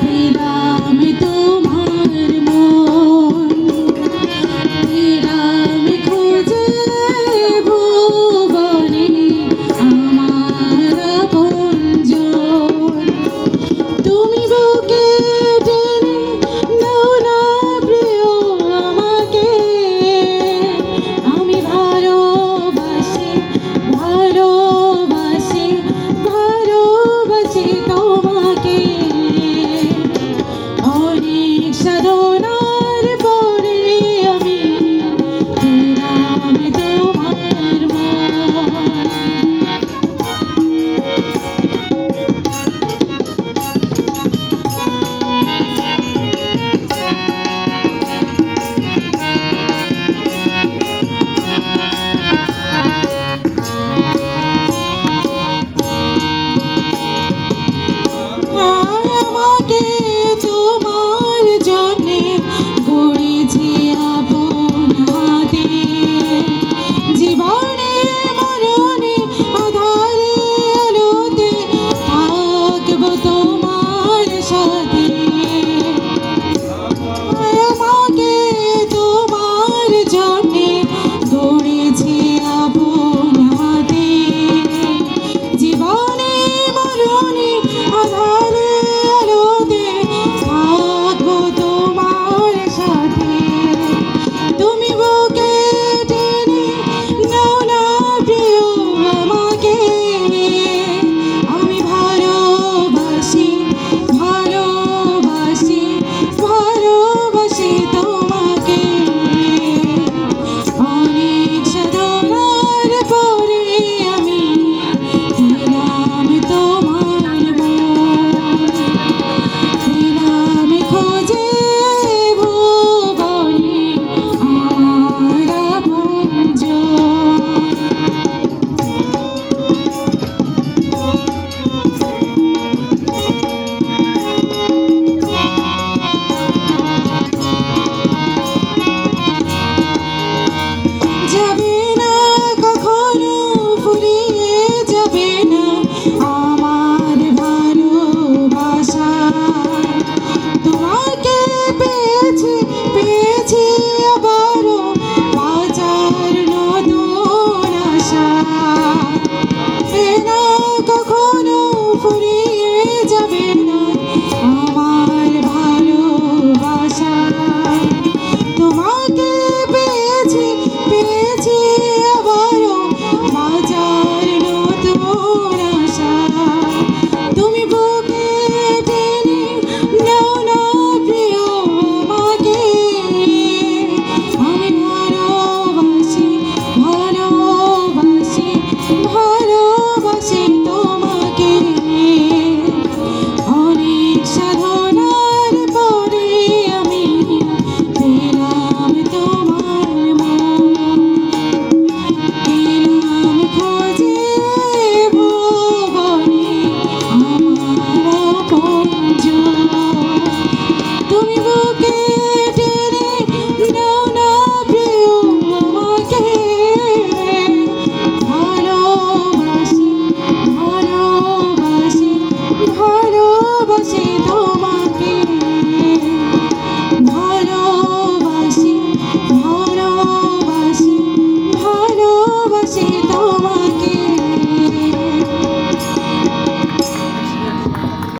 পেলাম তোমার মন, পেলাম খুঁজে ভুবনে আমার আপনজন। তুমি বুকে টেনে নাও না প্রিয় আমাকে, আমি ভালোবাসি ভালোবাসি ভালোবাসি তোমাকে। অনেক সাধনার পরে আমি পেলাম তোমার মন। আমাকে তোমার জন্যে গড়েছি আপন হাতে, জীবনে মরণে আঁধারে আলোতে থাকবো তোমার সাথে। আমাকে তোমার জন্যে গড়েছি আপন হাতে, জীবনে মরণে আঁধারে আলোতে থাকবো তোমার সাথে। তুমি বুকে টেনে নাও না প্রিয় আমাকে, আমি ভালোবাসি ভালোবাসি ভালোবাসি তোমাকে। অনেক সাধনার পরে আমি পেলাম তোমার মন, পেলাম খোঁজে ভুবনে আমার আপনজন। যাবে না কখনো ফুরিয়ে যাবে না আমার ভালোবাসা, তোমাকে পেয়েছি পেয়েছি আবারও বাঁচার নতুন আশা। যাবে না কখনো ফুরিয়ে যাবে না আমার ভালোবাসা, তোমাকে পেয়েছি পেয়েছি আবারও বাঁচার নতুন আশা। তুমি বুকে টেনে নাও না প্রিয় আমাকে, আমি ভালোবাসি ভালোবাসি ভালোবাসি তোমাকে। অনেক সাধনার পরে আমি পেলাম তোমার মন, পেলাম খোঁজে ভুবনে আমার আপনজন। তুমি বুকে টেনে নাও না প্রিয় আমাকে, ভালোবাসি ভালোবাসি ভালোবাসি তোমাকে।